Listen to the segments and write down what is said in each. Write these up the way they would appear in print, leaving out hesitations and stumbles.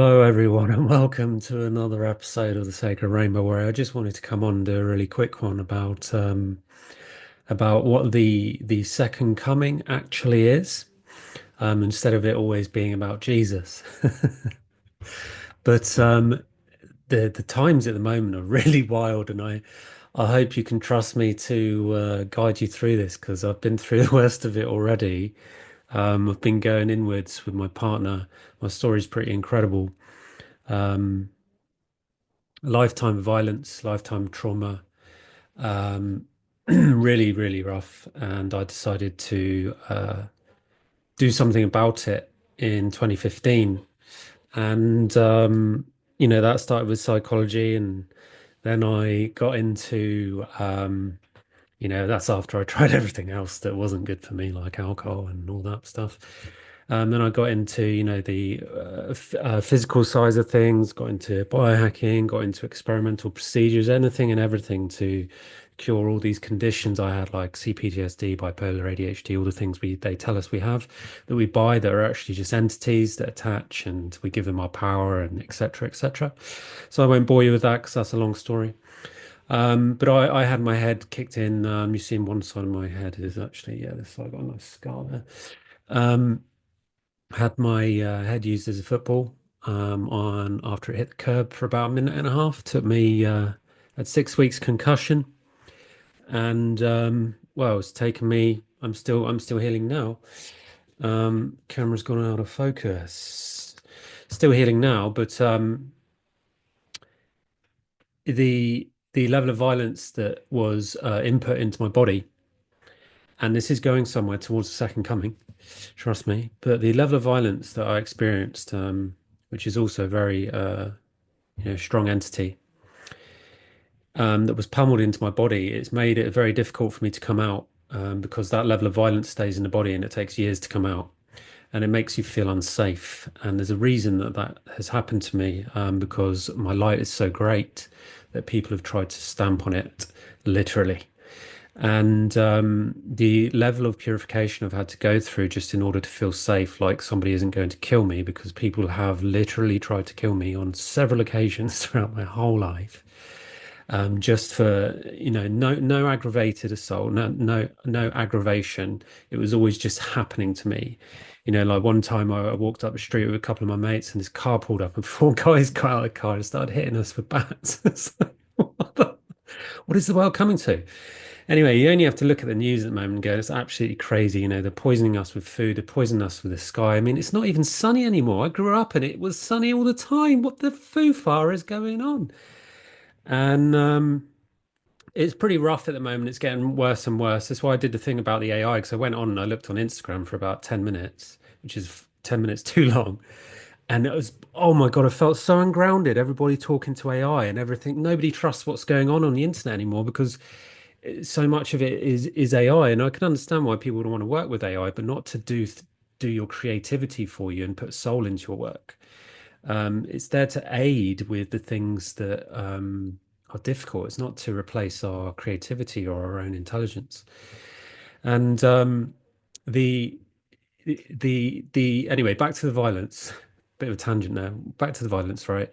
Hello, everyone, and welcome to another episode of the Sacred Rainbow Warrior. I just wanted to come on and do a really quick one about what the second coming actually is, instead of it always being about Jesus. But the times at the moment are really wild, and I hope you can trust me to guide you through this because I've been through the worst of it already. I've been going inwards with my partner. My story's pretty incredible. Um, Lifetime violence, lifetime trauma, um, really, really rough. And I decided to do something about it in 2015. And, that started with psychology. And then I got into, that's after I tried everything else that wasn't good for me, like alcohol and all that stuff. Then I got into, the physical sides of things, got into biohacking, got into experimental procedures, anything and everything to cure all these conditions I had, like CPTSD, bipolar, ADHD, all the things they tell us we have that we buy that are actually just entities that attach and we give them our power and etc. etc. So I won't bore you with that because that's a long story. But I had my head kicked in. You see, one side of my head is actually, yeah, this side got a nice scar there. Um, had my head used as a football on after it hit the curb for about a minute and a half. Took me had 6 weeks concussion, and well, it's taken me. I'm still healing now. Camera's gone out of focus. Still healing now, but the level of violence that was input into my body, and this is going somewhere towards the second coming, trust me. But the level of violence that I experienced, which is also very strong entity, that was pummeled into my body, it's made it very difficult for me to come out, because that level of violence stays in the body and it takes years to come out. And it makes you feel unsafe. And there's a reason that that has happened to me, because my light is so great that people have tried to stamp on it, literally. And the level of purification I've had to go through just in order to feel safe, like somebody isn't going to kill me, because people have literally tried to kill me on several occasions throughout my whole life, just for, no aggravated assault, no aggravation. It was always just happening to me. Like one time I walked up the street with a couple of my mates and this car pulled up and four guys got out of the car and started hitting us with bats. It's like, what is the world coming to? Anyway, you only have to look at the news at the moment and go, it's absolutely crazy. They're poisoning us with food, they're poisoning us with the sky. I mean, it's not even sunny anymore. I grew up and it was sunny all the time. What the foo-far is going on? And it's pretty rough at the moment. It's getting worse and worse. That's why I did the thing about the AI, because I went on and I looked on Instagram for about 10 minutes, which is 10 minutes too long. And it was, oh my God, I felt so ungrounded. Everybody talking to AI and everything. Nobody trusts what's going on the internet anymore because so much of it is AI. And I can understand why people don't want to work with AI, but not to do your creativity for you and put soul into your work. It's there to aid with the things that are difficult. It's not to replace our creativity or our own intelligence. And the the anyway, back to the violence. Bit of a tangent now. Back to the violence, right?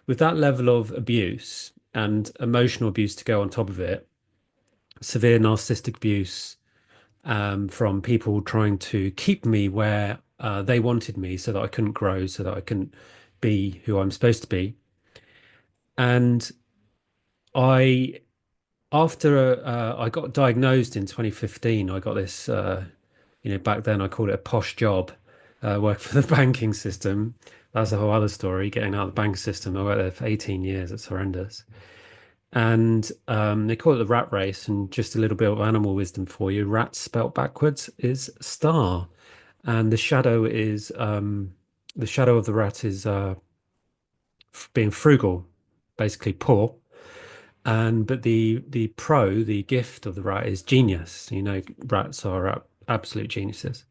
With that level of abuse and emotional abuse to go on top of it, severe narcissistic abuse, from people trying to keep me where they wanted me so that I couldn't grow, so that I couldn't be who I'm supposed to be. And I, after I got diagnosed in 2015, I got this, back then I called it a posh job, work for the banking system. That's a whole other story, getting out of the banking system. I worked there for 18 years. It's horrendous. And they call it the rat race. And just a little bit of animal wisdom for you. Rat spelt backwards is star. And the shadow of the rat is being frugal, basically poor. And but the gift of the rat is genius. Rats are absolute geniuses.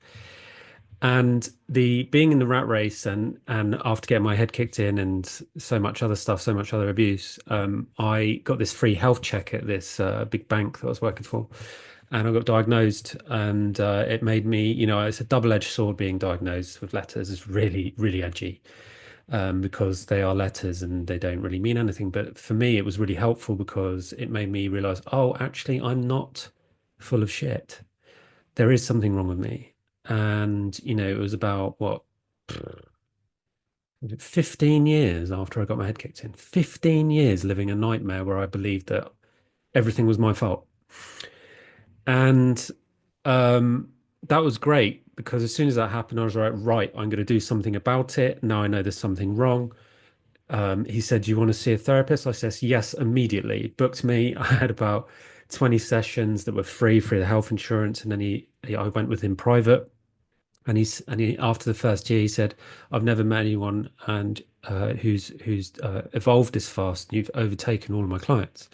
And the being in the rat race and after getting my head kicked in and so much other stuff, so much other abuse, I got this free health check at this big bank that I was working for, and I got diagnosed, and it made me, it's a double-edged sword being diagnosed with letters. It's really, really edgy. because they are letters and they don't really mean anything. But for me, it was really helpful because it made me realize, oh, actually, I'm not full of shit. There is something wrong with me. And, it was about what, 15 years after I got my head kicked in, 15 years living a nightmare where I believed that everything was my fault. And um, that was great because as soon as that happened, I was like, right, I'm going to do something about it. Now I know there's something wrong. He said, "Do you want to see a therapist?" I says, "Yes," immediately. Booked me. I had about 20 sessions that were free for the health insurance, and then I went with him private. And he after the first year, he said, "I've never met anyone and who's evolved this fast. You've overtaken all of my clients."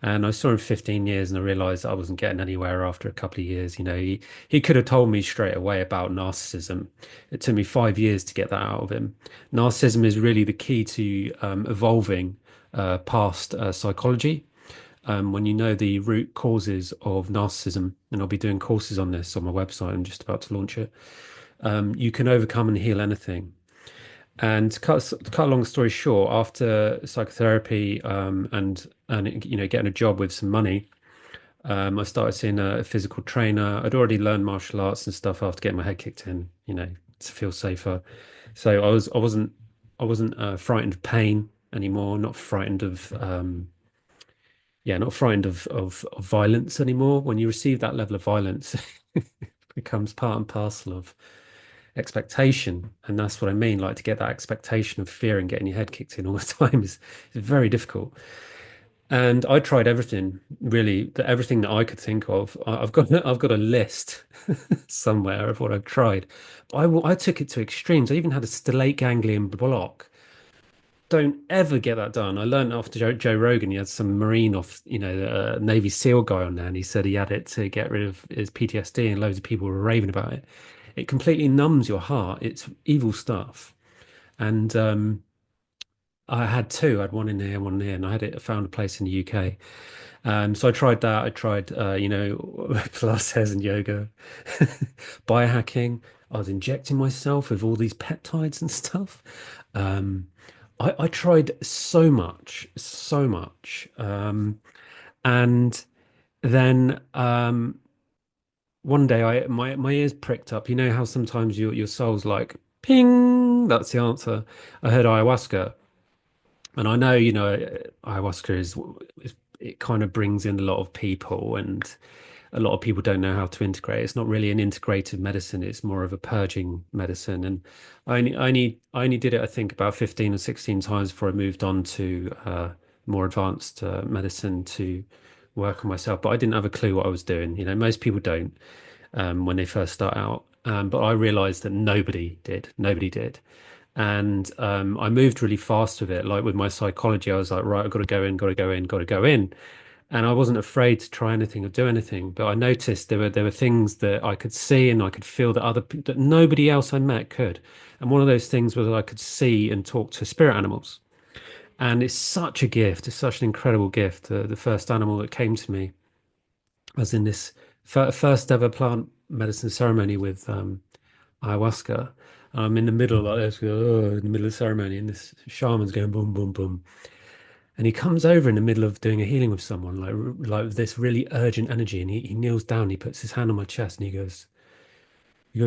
And I saw him 15 years and I realized I wasn't getting anywhere after a couple of years. He could have told me straight away about narcissism. It took me 5 years to get that out of him. Narcissism is really the key to evolving past psychology. When you know the root causes of narcissism, and I'll be doing courses on this on my website, I'm just about to launch it. You can overcome and heal anything. And to cut a long story short, after psychotherapy and getting a job with some money, I started seeing a physical trainer. I'd already learned martial arts and stuff after getting my head kicked in, to feel safer. So I wasn't frightened of pain anymore. Not frightened of violence anymore. When you receive that level of violence, it becomes part and parcel of expectation. And that's what I mean. Like to get that expectation of fear and getting your head kicked in all the time is very difficult. And I tried everything, really, everything that I could think of. I've got a list somewhere of what I've tried. I took it to extremes. I even had a stellate ganglion block. Don't ever get that done. I learned after Joe Rogan, he had some Marine Navy SEAL guy on there, and he said he had it to get rid of his PTSD, and loads of people were raving about it. It completely numbs your heart. It's evil stuff. And I had two. I had one in here, one in here, and I found a place in the UK. So I tried that. I tried, Pilates and yoga, biohacking. I was injecting myself with all these peptides and stuff. Um, I tried so much, so much. And then one day my ears pricked up. You know how sometimes your soul's like, ping, that's the answer. I heard ayahuasca. And I know, ayahuasca it kind of brings in a lot of people, and a lot of people don't know how to integrate. It's not really an integrative medicine; it's more of a purging medicine. And I only did it, I think, about 15 or 16 times before I moved on to more advanced medicine to work on myself. But I didn't have a clue what I was doing. Most people don't when they first start out. But I realized that nobody did. Nobody did. And I moved really fast with it. Like with my psychology, I was like, right, I've got to go in, got to go in, got to go in. And I wasn't afraid to try anything or do anything. But I noticed there were things that I could see and I could feel that that nobody else I met could. And one of those things was that I could see and talk to spirit animals. And it's such a gift. It's such an incredible gift. The first animal that came to me was in this first ever plant medicine ceremony with ayahuasca. I'm in the middle like this, in the middle of the ceremony, and this shaman's going boom, boom, boom, and he comes over in the middle of doing a healing with someone, like with this really urgent energy, and he kneels down, he puts his hand on my chest, and he goes,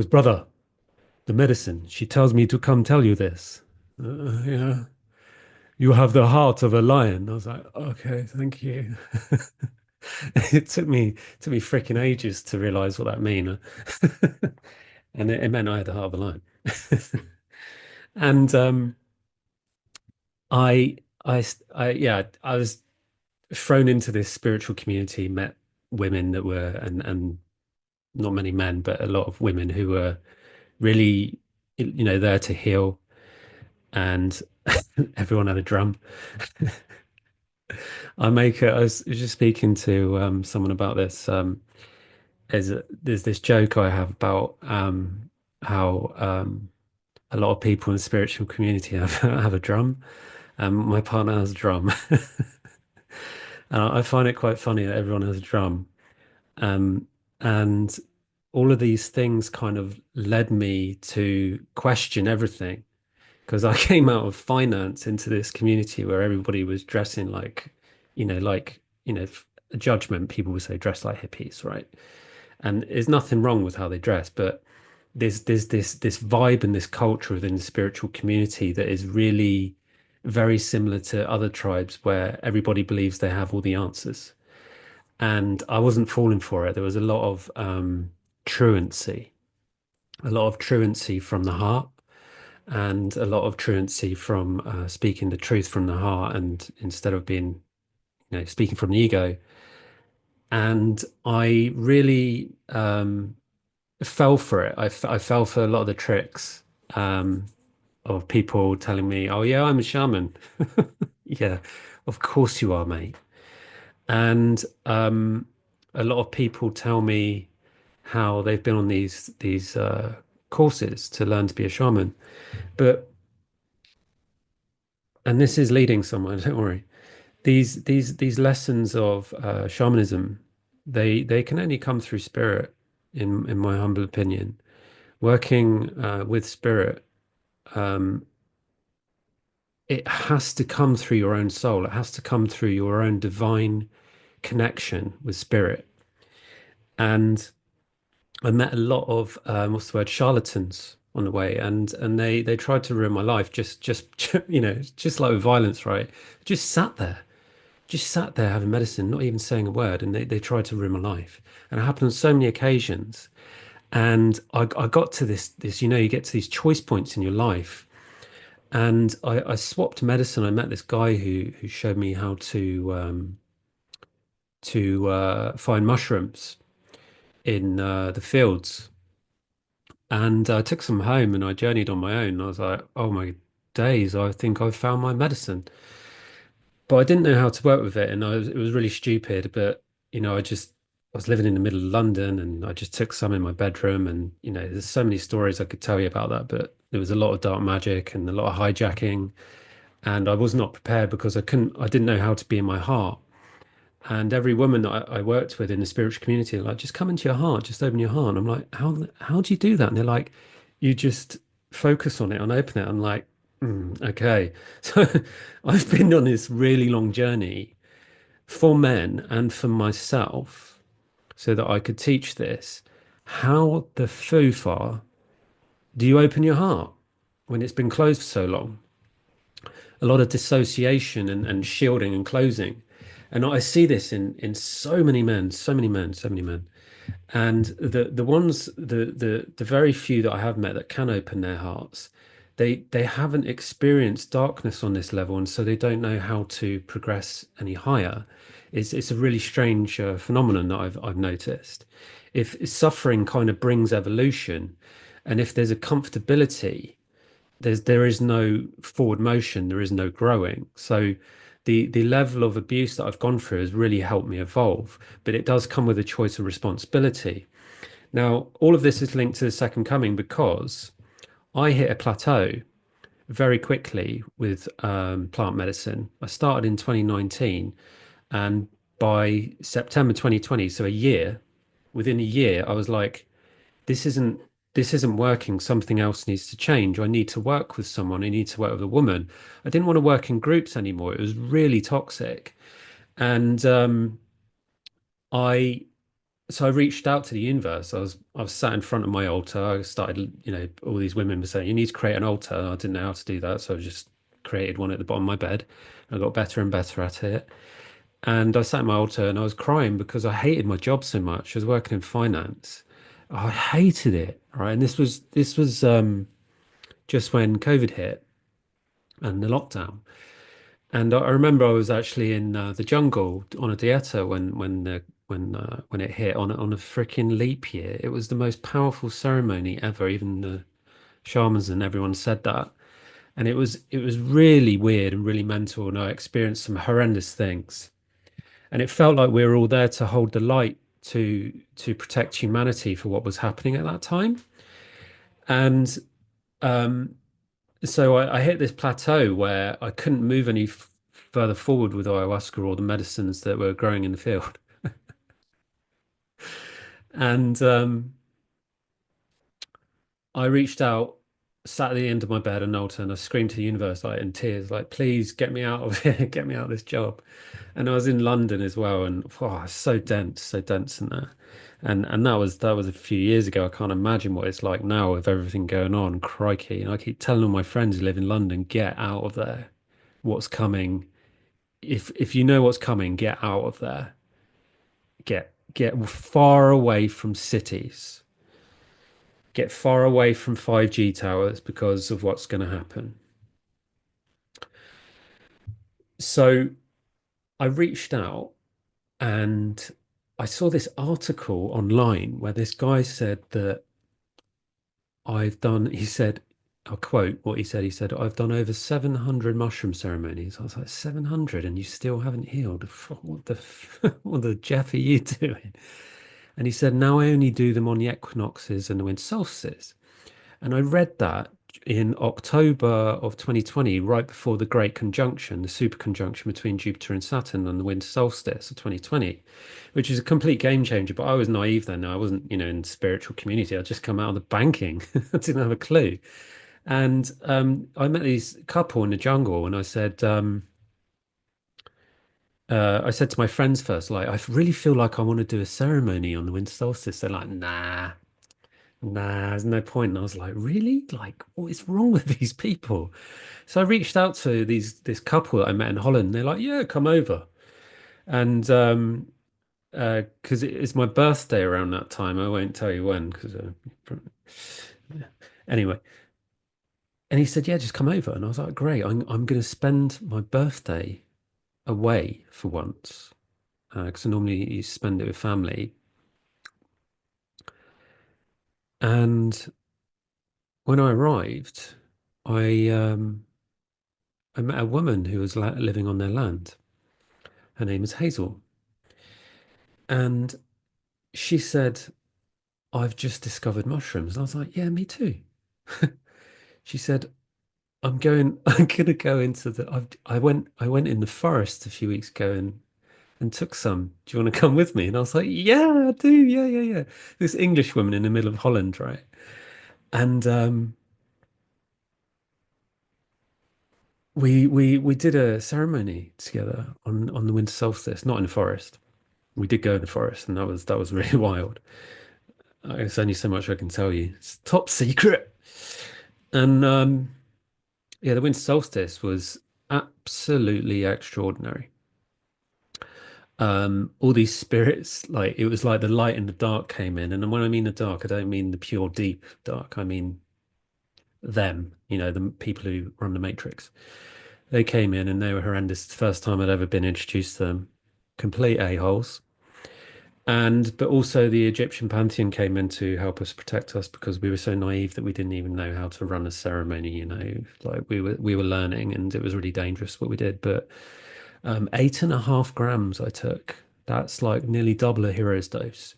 brother, the medicine. She tells me to come tell you this. Yeah, you have the heart of a lion. I was like, okay, thank you. It took me freaking ages to realize what that mean, and it meant I had the heart of a lion. And yeah, I was thrown into this spiritual community, met women that were, and not many men, but a lot of women who were really, there to heal. And everyone had a drum. I was just speaking to someone about this. There's this joke I have about how a lot of people in the spiritual community have have a drum. My partner has a drum. And I find it quite funny that everyone has a drum. Um, and all of these things kind of led me to question everything. because I came out of finance into this community where everybody was dressing like, a judgment, people would say dress like hippies, right? And there's nothing wrong with how they dress, but there's this vibe and this culture within the spiritual community that is really very similar to other tribes where everybody believes they have all the answers. And I wasn't falling for it. There was a lot of truancy, a lot of truancy from the heart, and a lot of truancy from speaking the truth from the heart, and instead of being, speaking from the ego. And I really fell for it. I fell for a lot of the tricks um, of people telling me, "Oh yeah, I'm a shaman." Yeah, of course you are, mate. And a lot of people tell me how they've been on these courses to learn to be a shaman. But and this is leading somewhere, don't worry. These lessons of shamanism, they can only come through spirit, in my humble opinion. Working with spirit, um, it has to come through your own soul. It has to come through your own divine connection with spirit. And I met a lot of what's the word, charlatans on the way, and they tried to ruin my life. Just just like with violence, right? Just sat there having medicine, not even saying a word, and they tried to ruin my life. And it happened on so many occasions. And I got to this, you get to these choice points in your life. And I swapped medicine. I met this guy who showed me how to find mushrooms in the fields. And I took some home and I journeyed on my own. I was like, oh my days, I think I've found my medicine. But I didn't know how to work with it, and it was really stupid. But I was living in the middle of London, and I just took some in my bedroom, and there's so many stories I could tell you about that. But there was a lot of dark magic and a lot of hijacking, and I was not prepared because I didn't know how to be in my heart. And every woman that I worked with in the spiritual community, like, just come into your heart, just open your heart. And I'm like, how do you do that? And they're like, you just focus on it and open it. I'm like, okay. So I've been on this really long journey for men and for myself so that I could teach this. How the far do you open your heart when it's been closed for so long? A lot of dissociation and shielding and closing. And I see this in so many men, so many men, so many men. And the very few that I have met that can open their hearts, they haven't experienced darkness on this level, and so they don't know how to progress any higher. It's a really strange phenomenon that I've noticed. If suffering kind of brings evolution, and if there's a comfortability, there is no forward motion, there is no growing. So the level of abuse that I've gone through has really helped me evolve, but it does come with a choice of responsibility. Now, all of this is linked to the second coming because I hit a plateau very quickly with plant medicine. I started in 2019, and by September 2020, so within a year, I was like, this isn't this isn't working. Something else needs to change. I need to work with someone. I need to work with a woman. I didn't want to work in groups anymore. It was really toxic. And I so I reached out to the universe. I was sat in front of my altar. I started, all these women were saying, you need to create an altar. I didn't know how to do that. So I just created one at the bottom of my bed. I got better and better at it. And I sat at my altar and I was crying because I hated my job so much. I was working in finance. I hated it, right? And this was just when COVID hit and the lockdown. And I remember I was actually in the jungle on a dieta when it hit on a freaking leap year. It was the most powerful ceremony ever. Even the shamans and everyone said that. And it was really weird and really mental. And I experienced some horrendous things. And it felt like we were all there to hold the light to protect humanity for what was happening at that time. And um, so I hit this plateau where I couldn't move any further forward with ayahuasca or the medicines that were growing in the field. And I reached out sat at the end of my bed and Alton, I screamed to the universe like in tears, like, please get me out of here, get me out of this job. And I was in London as well, and oh, it's so dense in there. And that was a few years ago. I can't imagine what it's like now with everything going on. Crikey. And I keep telling all my friends who live in London, get out of there. What's coming? If you know what's coming, get out of there. Get far away from cities. Get far away from 5G towers because of what's going to happen. So I reached out and I saw this article online where this guy said that he said, I'll quote what he said. He said, I've done over 700 mushroom ceremonies. I was like, 700 and you still haven't healed? What the Jeff are you doing? And he said, now I only do them on the equinoxes and the winter solstices. And I read that in October of 2020, right before the great conjunction, the super conjunction between Jupiter and Saturn and the winter solstice of 2020, which is a complete game changer. But I was naive then. I wasn't, in spiritual community. I'd just come out of the banking. I didn't have a clue. And I met these couple in the jungle and I said to my friends first, like, I really feel like I want to do a ceremony on the winter solstice. They're like, nah, there's no point. And I was like, really? Like, what is wrong with these people? So I reached out to this couple that I met in Holland. They're like, yeah, come over. And because it's my birthday around that time. I won't tell you when, because yeah. Anyway. And he said, yeah, just come over. And I was like, great. I'm going to spend my birthday away for once. Because I normally you spend it with family. And when I arrived, I I met a woman who was living on their land. Her name is Hazel. And she said, I've just discovered mushrooms. And I was like, yeah, me too. She said, I'm gonna go into I went in the forest a few weeks ago and took some. Do you want to come with me? And I was like, yeah, I do. Yeah, yeah, yeah. This English woman in the middle of Holland, right? And we did a ceremony together on the winter solstice, not in the forest. We did go in the forest, and that was really wild. It's only so much I can tell you. It's top secret. And yeah, the winter solstice was absolutely extraordinary. All these spirits, like it was like the light and the dark came in. And when I mean the dark, I don't mean the pure deep dark. I mean them, the people who run the Matrix. They came in and they were horrendous. It's the first time I'd ever been introduced to them. Complete a-holes. But also the Egyptian pantheon came in to help us protect us because we were so naive that we didn't even know how to run a ceremony, like we were learning and it was really dangerous what we did. But 8.5 grams I took. That's like nearly double a hero's dose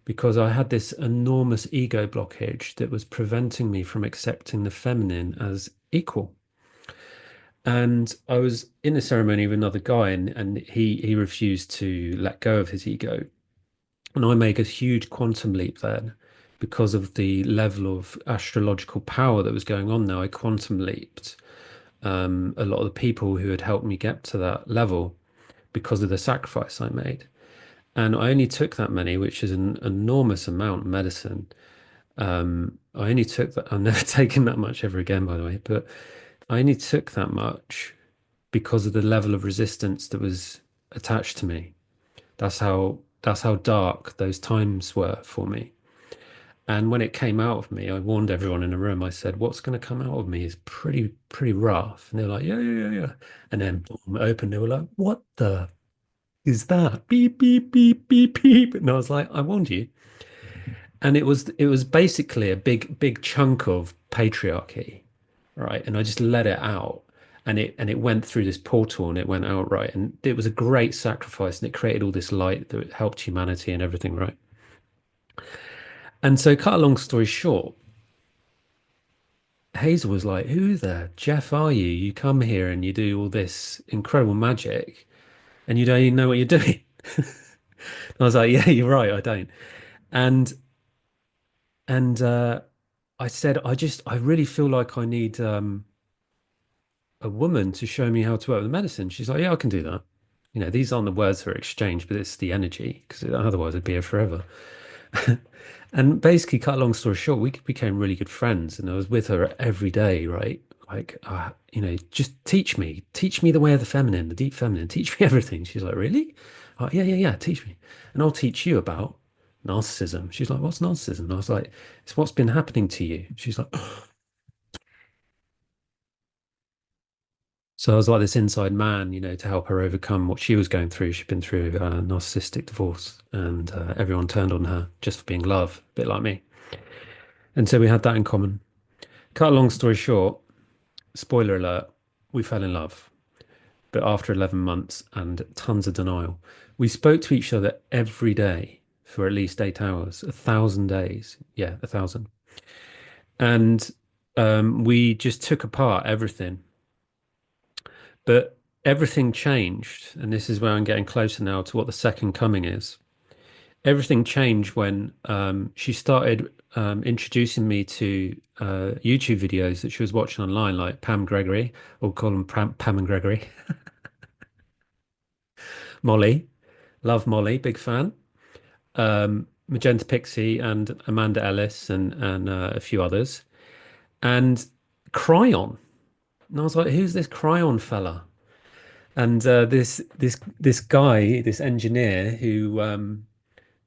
because I had this enormous ego blockage that was preventing me from accepting the feminine as equal. And I was in a ceremony with another guy, and he refused to let go of his ego. And I make a huge quantum leap then because of the level of astrological power that was going on there. I quantum leaped a lot of the people who had helped me get to that level because of the sacrifice I made. And I only took that many, which is an enormous amount of medicine. I only took that. I've never taken that much ever again, by the way, but I only took that much because of the level of resistance that was attached to me. That's how dark those times were for me. And when it came out of me, I warned everyone in the room. I said, "What's going to come out of me is pretty rough." And they're like, "Yeah, yeah, yeah, yeah." And then boom, it opened. They were like, "What the is that? Beep, beep, beep, beep, beep." And I was like, "I warned you." And it was basically a big chunk of patriarchy, right? And I just let it out. And it went through this portal and it went out right. And it was a great sacrifice and it created all this light that helped humanity and everything, right? And so, cut a long story short, Hazel was like, who the Jeff are you? You come here and you do all this incredible magic and you don't even know what you're doing. I was like, yeah, you're right, I don't. And and I said, I really feel like I need a woman to show me how to work with medicine. She's like, yeah, I can do that. These aren't the words that are exchanged, but it's the energy, because otherwise I'd be here forever. And basically, cut a long story short, we became really good friends, and I was with her every day, right? Like, just teach me the way of the feminine, the deep feminine, teach me everything. She's like, really? Yeah, yeah, yeah, teach me, and I'll teach you about narcissism. She's like, what's narcissism? And I was like, it's what's been happening to you. She's like, so I was like this inside man, to help her overcome what she was going through. She'd been through a narcissistic divorce, and everyone turned on her just for being love, a bit like me. And so we had that in common. Cut a long story short, spoiler alert, we fell in love, but after 11 months and tons of denial. We spoke to each other every day for at least 8 hours, 1,000 days. Yeah, 1,000. And we just took apart everything. But everything changed. And this is where I'm getting closer now to what the second coming is. Everything changed when she started introducing me to YouTube videos that she was watching online, like Pam Gregory, or call them Pam and Gregory. Molly, love Molly, big fan. Magenta Pixie and Amanda Ellis and a few others, and Cryon. And I was like, who's this Cryon fella? And this guy, this engineer who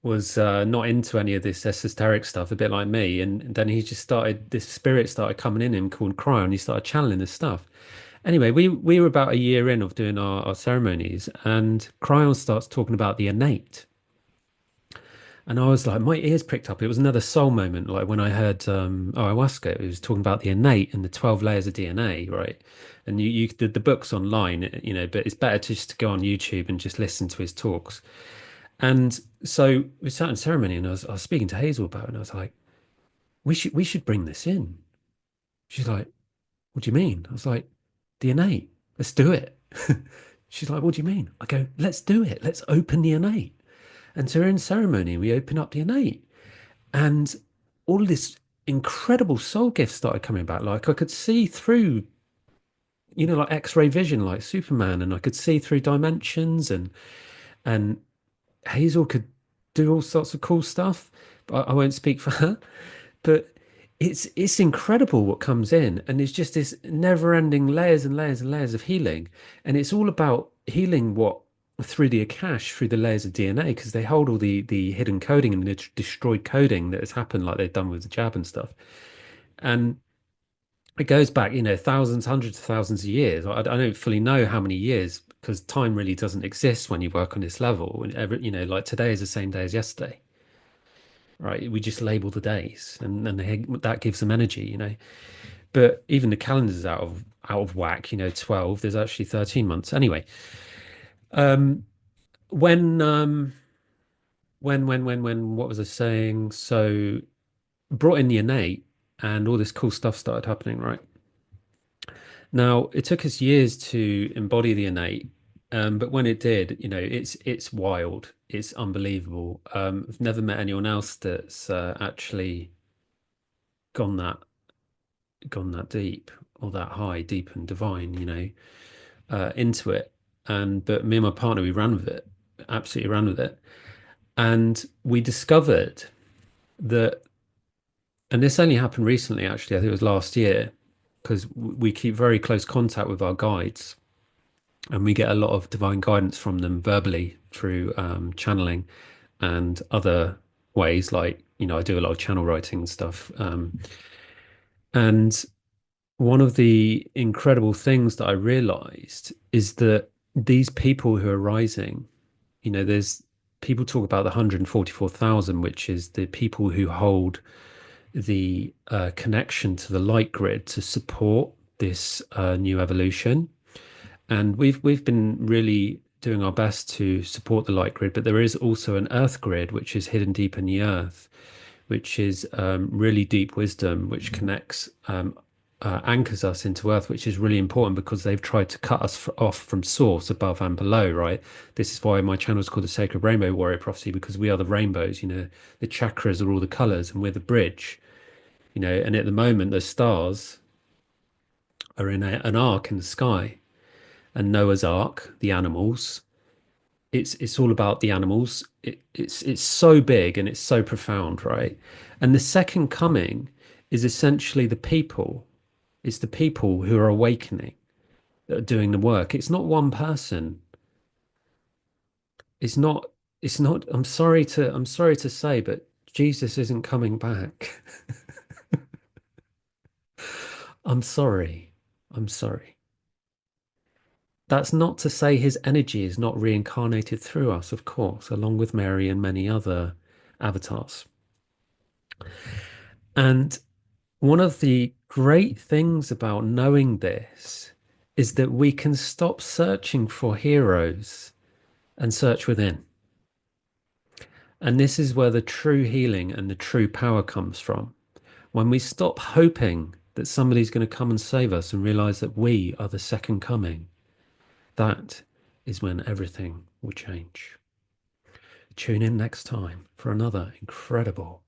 was not into any of this esoteric stuff, a bit like me. And then he just started, this spirit started coming in him called Cryon. He started channeling this stuff. Anyway, we were about a year in of doing our ceremonies, and Cryon starts talking about the innate. And I was like, my ears pricked up. It was another soul moment, like when I heard ayahuasca. It was talking about the innate and the 12 layers of DNA, right? And the book's online, but it's better to just to go on YouTube and just listen to his talks. And so we sat in ceremony, and I was speaking to Hazel about it, and I was like, we should bring this in. She's like, what do you mean? I was like, the innate. Let's do it. She's like, what do you mean? I go, let's do it. Let's open the innate. And so we're in ceremony, we open up the innate, and all this incredible soul gifts started coming back. Like I could see through, like X-ray vision, like Superman, and I could see through dimensions, and Hazel could do all sorts of cool stuff. But I won't speak for her. But it's incredible what comes in, and it's just this never-ending layers and layers and layers of healing, and it's all about healing what through the Akash, through the layers of DNA, because they hold all the hidden coding and the destroyed coding that has happened, like they've done with the jab and stuff. And it goes back, thousands, hundreds of thousands of years. I don't fully know how many years because time really doesn't exist when you work on this level. Like today is the same day as yesterday, right? We just label the days, and that gives them energy. But even the calendar's out of whack. 12. There's actually 13 months anyway. Um, when what was I saying? So brought in the innate, and all this cool stuff started happening, right? Now, it took us years to embody the innate, but when it did, it's wild. It's unbelievable. I've never met anyone else that's actually gone that gone that deep or that high, deep and divine, into it. But me and my partner, we ran with it, absolutely ran with it. And we discovered that, and this only happened recently, actually, I think it was last year, because we keep very close contact with our guides, and we get a lot of divine guidance from them verbally through channeling and other ways, like, I do a lot of channel writing and stuff. And one of the incredible things that I realized is that these people who are rising, there's people talk about the 144,000, which is the people who hold the connection to the light grid to support this new evolution. And we've been really doing our best to support the light grid, but there is also an earth grid, which is hidden deep in the earth, which is really deep wisdom, which connects, anchors us into earth, which is really important because they've tried to cut us off from source above and below, right? This is why my channel is called the Sacred Rainbow Warrior Prophecy, because we are the rainbows, the chakras are all the colors, and we're the bridge And at the moment, the stars are in an arc in the sky, and Noah's Ark, the animals. It's all about the animals. It's so big and it's so profound, right? And the second coming is essentially the people. It's the people who are awakening that are doing the work. It's not one person. It's not. It's not. I'm sorry to say, but Jesus isn't coming back. I'm sorry. I'm sorry. That's not to say his energy is not reincarnated through us, of course, along with Mary and many other avatars. And one of the great things about knowing this is that we can stop searching for heroes and search within. And this is where the true healing and the true power comes from. When we stop hoping that somebody's going to come and save us and realize that we are the second coming, that is when everything will change. Tune in next time for another incredible,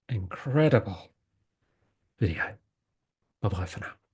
incredible video. Bye bye for now.